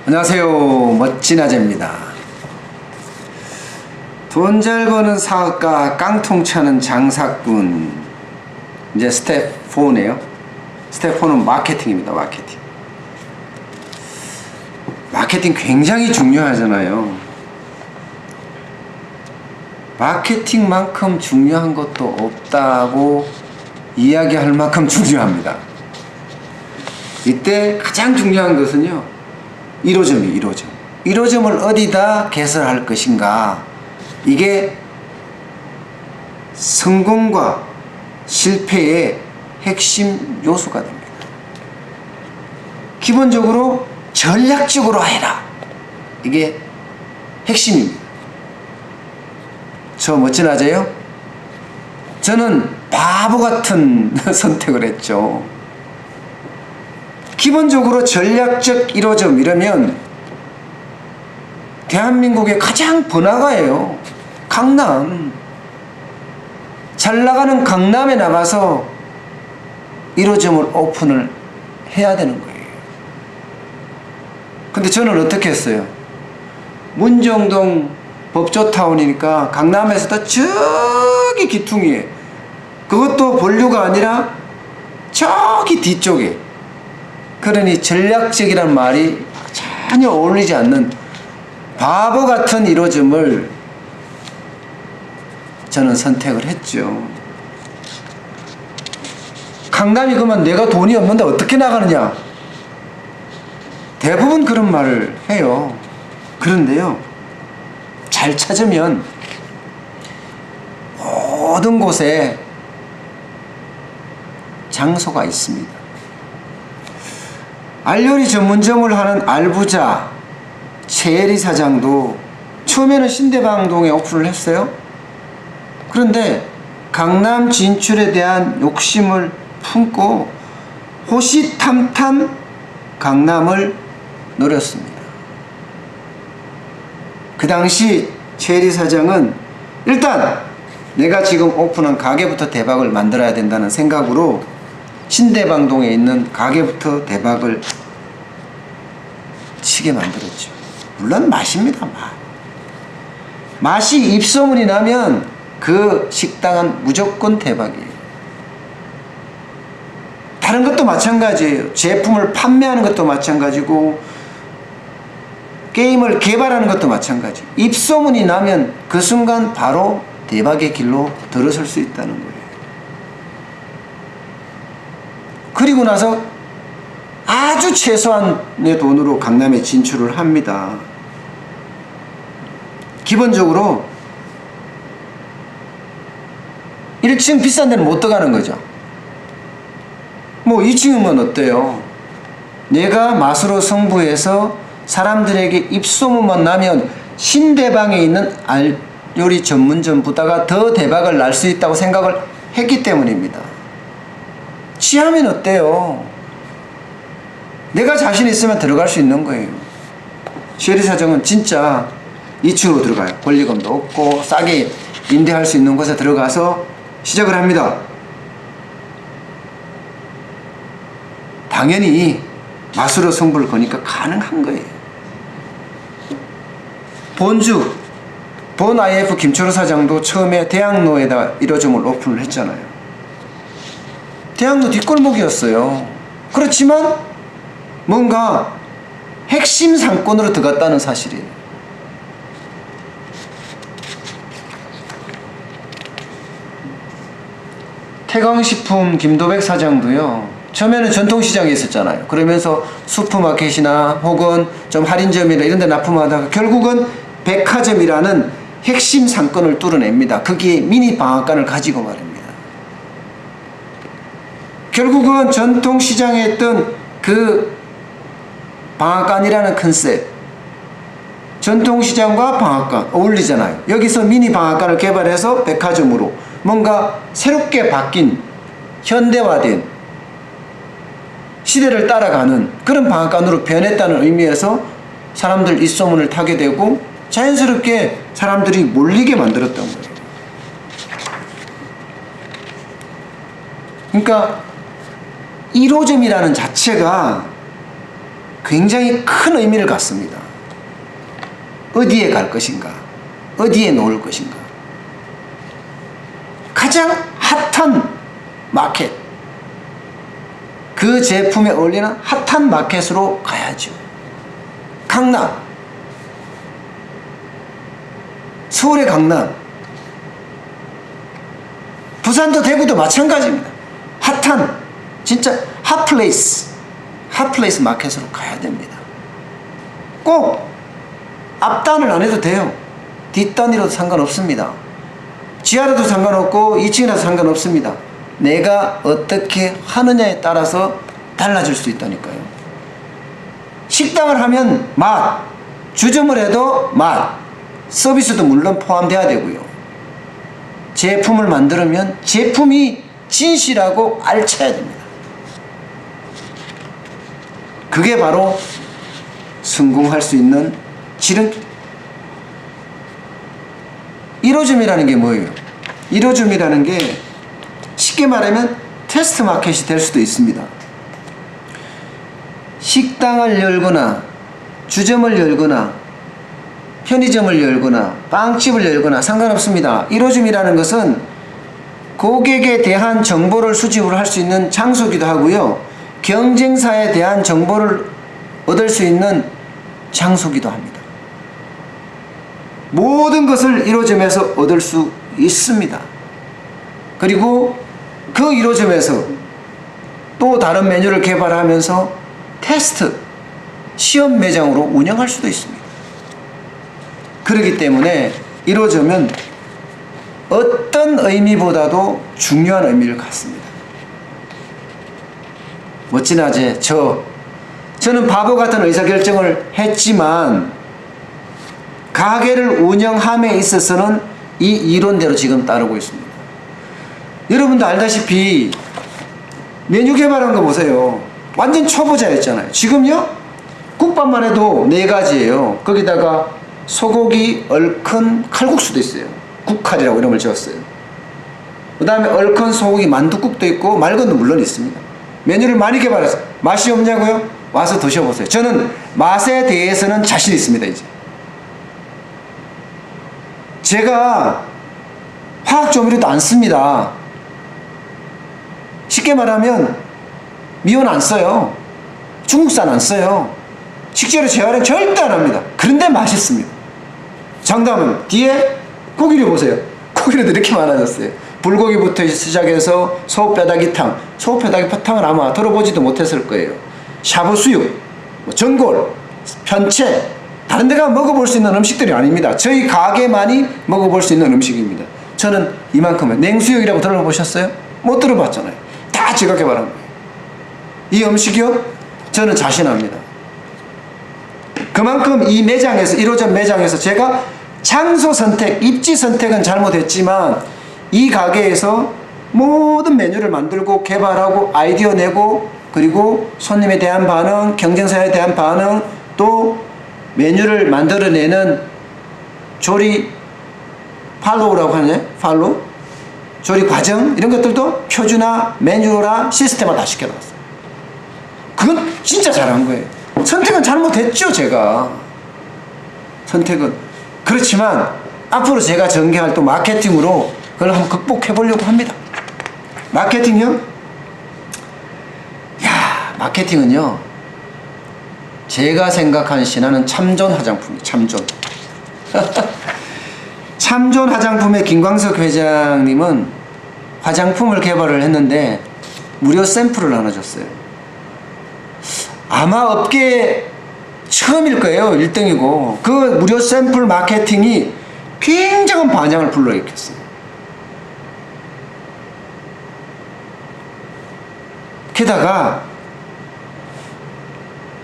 안녕하세요. 멋진 아재입니다. 돈 잘 버는 사업가, 깡통 차는 장사꾼. 이제 스텝 4네요. 스텝 4는 마케팅입니다. 마케팅 굉장히 중요하잖아요. 마케팅만큼 중요한 것도 없다고 이야기할 만큼 중요합니다. 이때 가장 중요한 것은요, 1호점을 어디다 개설할 것인가. 이게 성공과 실패의 핵심 요소가 됩니다. 기본적으로 전략적으로 해라. 이게 핵심입니다. 저 멋진 아재요? 저는 바보 같은 선택을 했죠. 기본적으로 전략적 1호점 이러면 대한민국의 가장 번화가예요. 강남. 잘 나가는 강남에 나가서 1호점을 오픈을 해야 되는 거예요. 근데 저는 어떻게 했어요? 문정동 법조타운이니까 강남에서도 저기 기퉁이에, 그것도 본류가 아니라 저기 뒤쪽에, 그러니 전략적이란 말이 전혀 어울리지 않는 바보 같은 1호점을 저는 선택을 했죠. 강남이 그러면 내가 돈이 없는데 어떻게 나가느냐? 대부분 그런 말을 해요. 그런데요, 잘 찾으면 모든 곳에 장소가 있습니다. 알요리 전문점을 하는 알부자 최혜리 사장도 처음에는 신대방동에 오픈을 했어요. 그런데 강남 진출에 대한 욕심을 품고 호시탐탐 강남을 노렸습니다. 그 당시 최혜리 사장은 일단 내가 지금 오픈한 가게부터 대박을 만들어야 된다는 생각으로 신대방동에 있는 가게부터 대박을 치게 만들었죠. 물론 맛입니다. 맛이 입소문이 나면 그 식당은 무조건 대박이에요. 다른 것도 마찬가지예요. 제품을 판매하는 것도 마찬가지고 게임을 개발하는 것도 마찬가지. 입소문이 나면 그 순간 바로 대박의 길로 들어설 수 있다는 거예요. 그리고 나서 아주 최소한의 돈으로 강남에 진출을 합니다. 기본적으로 1층 비싼 데는 못 들어가는 거죠. 뭐 2층이면 어때요? 내가 맛으로 승부해서 사람들에게 입소문만 나면 신대방에 있는 알요리 전문점보다가 더 대박을 날 수 있다고 생각을 했기 때문입니다. 취하면 어때요? 내가 자신 있으면 들어갈 수 있는 거예요. 최혜리 사장은 진짜 2층으로 들어가요. 권리금도 없고 싸게 임대할 수 있는 곳에 들어가서 시작을 합니다. 당연히 맛으로 승부를 거니까 가능한 거예요. 본 IF 김철호 사장도 처음에 대학로에다 1호점을 오픈을 했잖아요. 대학로 뒷골목이었어요. 그렇지만 뭔가 핵심 상권으로 들어갔다는 사실이에요. 태광식품 김도백 사장도요, 처음에는 전통시장에 있었잖아요. 그러면서 슈퍼마켓이나 혹은 좀 할인점이나 이런 데 납품하다가 결국은 백화점이라는 핵심 상권을 뚫어냅니다. 거기에 미니 방앗간을 가지고 말입니다. 결국은 전통시장에 있던 그 방앗간이라는 컨셉, 전통시장과 방앗간 어울리잖아요. 여기서 미니 방앗간을 개발해서 백화점으로 뭔가 새롭게 바뀐 현대화된 시대를 따라가는 그런 방앗간으로 변했다는 의미에서 사람들 입소문을 타게 되고 자연스럽게 사람들이 몰리게 만들었던 거예요. 그러니까 1호점이라는 자체가 굉장히 큰 의미를 갖습니다. 어디에 갈 것인가? 어디에 놓을 것인가? 가장 핫한 마켓, 그 제품에 어울리는 핫한 마켓으로 가야죠. 강남, 서울의 강남, 부산도 대구도 마찬가지입니다. 핫한 진짜 핫플레이스 마켓으로 가야 됩니다. 꼭 앞단을 안 해도 돼요. 뒷단이라도 상관없습니다. 지하라도 상관없고 2층이라도 상관없습니다. 내가 어떻게 하느냐에 따라서 달라질 수 있다니까요. 식당을 하면 맛, 주점을 해도 맛, 서비스도 물론 포함돼야 되고요. 제품을 만들면 제품이 진실하고 알차야 됩니다. 그게 바로 성공할 수 있는 지름길. 1호점이라는 게 뭐예요? 1호점이라는 게 쉽게 말하면 테스트 마켓이 될 수도 있습니다. 식당을 열거나 주점을 열거나 편의점을 열거나 빵집을 열거나 상관없습니다. 1호점이라는 것은 고객에 대한 정보를 수집을 할 수 있는 장소이기도 하고요. 경쟁사에 대한 정보를 얻을 수 있는 장소이기도 합니다. 모든 것을 1호점에서 얻을 수 있습니다. 그리고 그 1호점에서 또 다른 메뉴를 개발하면서 테스트, 시험 매장으로 운영할 수도 있습니다. 그렇기 때문에 1호점은 어떤 의미보다도 중요한 의미를 갖습니다. 멋지나제 저는 바보 같은 의사결정을 했지만 가게를 운영함에 있어서는 이 이론대로 지금 따르고 있습니다. 여러분도 알다시피 메뉴 개발한 거 보세요. 완전 초보자였잖아요. 지금요? 국밥만 해도 4가지예요. 거기다가 소고기 얼큰 칼국수도 있어요. 국칼이라고 이름을 지었어요. 그 다음에 얼큰 소고기 만둣국도 있고 맑은도 물론 있습니다. 메뉴를 많이 개발해서 맛이 없냐고요? 와서 드셔보세요. 저는 맛에 대해서는 자신 있습니다. 이제 제가 화학조미료도 안 씁니다. 쉽게 말하면 미원 안 써요. 중국산 안 써요. 식재료 재활용 절대 안 합니다. 그런데 맛있습니다. 장담은 뒤에 고기를 보세요. 고기도 이렇게 많아졌어요. 불고기부터 시작해서 소뼈다귀탕, 소뼈다귀탕을 아마 들어보지도 못했을 거예요. 샤브수육, 전골, 편채, 다른 데가 먹어볼 수 있는 음식들이 아닙니다. 저희 가게만이 먹어볼 수 있는 음식입니다. 저는 이만큼은 냉수육이라고 들어보셨어요? 못 들어봤잖아요. 다 제가 개발한 거예요. 이 음식이요? 저는 자신합니다. 그만큼 이 매장에서 1호점 매장에서 제가 장소 선택, 입지 선택은 잘못했지만 이 가게에서 모든 메뉴를 만들고 개발하고 아이디어 내고 그리고 손님에 대한 반응, 경쟁사에 대한 반응, 또 메뉴를 만들어내는 조리 팔로우라고 하네, 팔로우 조리 과정 이런 것들도 표준화, 메뉴화, 시스템화 다 시켜놨어요. 그건 진짜 잘한 거예요. 선택은 잘못했죠. 제가 선택은 그렇지만 앞으로 제가 전개할 또 마케팅으로 그걸 한번 극복해 보려고 합니다. 마케팅이요? 마케팅은요, 제가 생각하는 신화는 참존 화장품이에요. 참존. 참존 화장품의 김광석 회장님은 화장품을 개발을 했는데 무료 샘플을 나눠줬어요. 아마 업계 처음일 거예요. 1등이고 그 무료 샘플 마케팅이 굉장한 반향을 불러일으켰어요. 게다가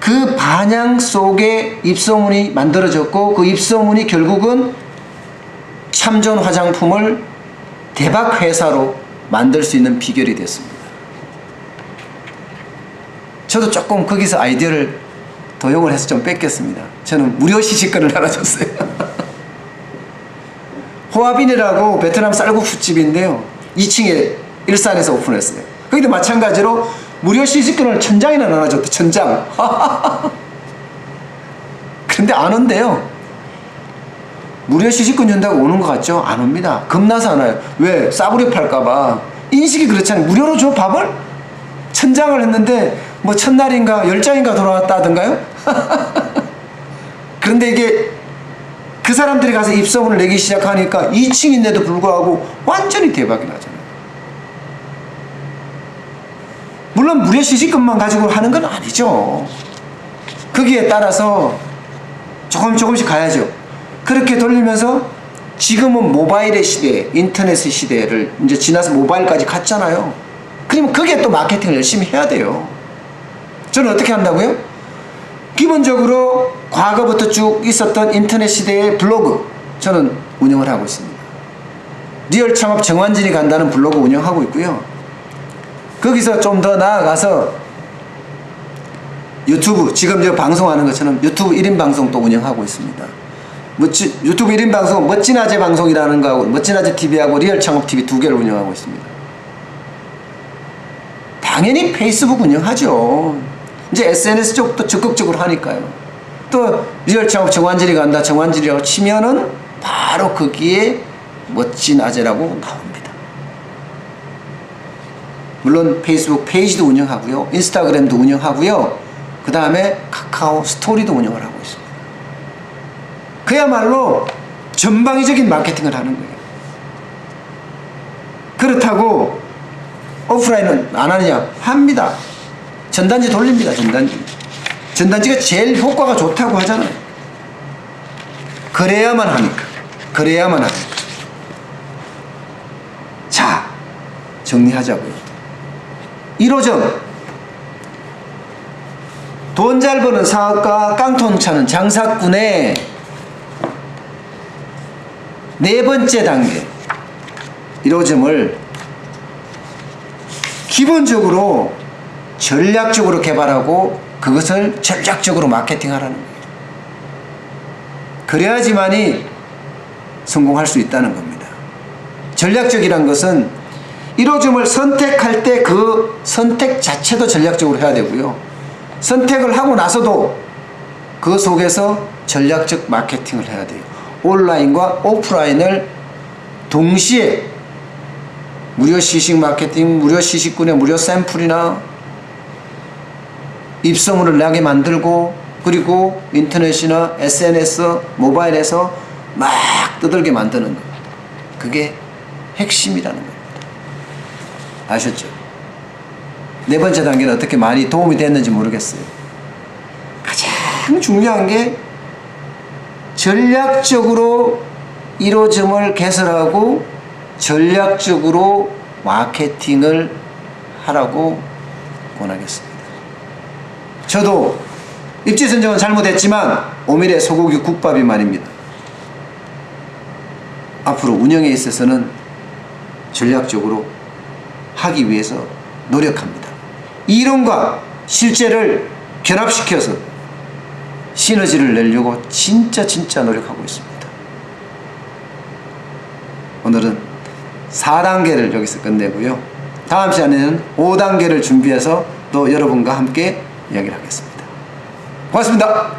그 반향 속에 입소문이 만들어졌고 그 입소문이 결국은 참존 화장품을 대박 회사로 만들 수 있는 비결이 됐습니다. 저도 조금 거기서 아이디어를 도용을 해서 좀 뺏겼습니다. 저는 무료 시식권을 나눠줬어요. 호아빈이라고 베트남 쌀국수집인데요. 2층에 일산에서 오픈했어요. 거기도 마찬가지로 무료 시식권을 1000장이나 나눠줬대. 1000장. 그런데 안 온대요. 무료 시식권 준다고 오는 것 같죠? 안 옵니다. 겁나서 안 와요. 왜? 싸구려 팔까봐. 인식이 그렇잖아요. 무료로 줘 밥을? 1000장을 했는데 뭐 첫날인가 10장인가 돌아왔다던가요? 그런데 이게 그 사람들이 가서 입소문을 내기 시작하니까 2층인데도 불구하고 완전히 대박이 나잖아요. 물론 무료 시식권만 가지고 하는 건 아니죠. 거기에 따라서 조금씩 가야죠. 그렇게 돌리면서 지금은 모바일의 시대, 인터넷의 시대를 이제 지나서 모바일까지 갔잖아요. 그러면 거기에 또 마케팅을 열심히 해야 돼요. 저는 어떻게 한다고요? 기본적으로 과거부터 쭉 있었던 인터넷 시대의 블로그 저는 운영을 하고 있습니다. 리얼 창업 정환진이 간다는 블로그 운영하고 있고요. 거기서 좀 더 나아가서 유튜브, 지금 저 방송하는 것처럼 유튜브 1인 방송도 운영하고 있습니다. 유튜브 1인 방송은 멋진아재 방송이라는 거하고 멋진아재 TV하고 리얼 창업 TV 두 개를 운영하고 있습니다. 당연히 페이스북 운영하죠. 이제 SNS 쪽도 적극적으로 하니까요. 또 리얼 창업 정환진이 간다, 정환진이라고 치면은 바로 거기에 멋진아재라고 나옵니다. 물론 페이스북 페이지도 운영하고요, 인스타그램도 운영하고요, 그 다음에 카카오 스토리도 운영을 하고 있습니다. 그야말로 전방위적인 마케팅을 하는 거예요. 그렇다고 오프라인은 안 하느냐? 합니다. 전단지 돌립니다. 전단지가 제일 효과가 좋다고 하잖아요. 그래야만 하니까. 자, 정리하자고요. 1호점, 돈 잘 버는 사업가 깡통 차는 장사꾼의 네 번째 단계 1호점을 기본적으로 전략적으로 개발하고 그것을 전략적으로 마케팅하라는 거예요. 그래야지만이 성공할 수 있다는 겁니다. 전략적이란 것은 1호점을 선택할 때 그 선택 자체도 전략적으로 해야 되고요, 선택을 하고 나서도 그 속에서 전략적 마케팅을 해야 돼요. 온라인과 오프라인을 동시에 무료 시식 마케팅, 무료 시식권의 무료 샘플이나 입소문을 나게 만들고, 그리고 인터넷이나 SNS, 모바일에서 막 떠들게 만드는 것, 그게 핵심이라는 겁니다. 아셨죠? 네 번째 단계는 어떻게 많이 도움이 됐는지 모르겠어요. 가장 중요한 게 전략적으로 1호점을 개설하고 전략적으로 마케팅을 하라고 권하겠습니다. 저도 입지 선정은 잘못했지만 오밀의 소고기 국밥이 말입니다. 앞으로 운영에 있어서는 전략적으로 하기 위해서 노력합니다. 이론과 실제를 결합시켜서 시너지를 내려고 진짜 노력하고 있습니다. 오늘은 4단계를 여기서 끝내고요, 다음 시간에는 5단계를 준비해서 또 여러분과 함께 이야기를 하겠습니다. 고맙습니다.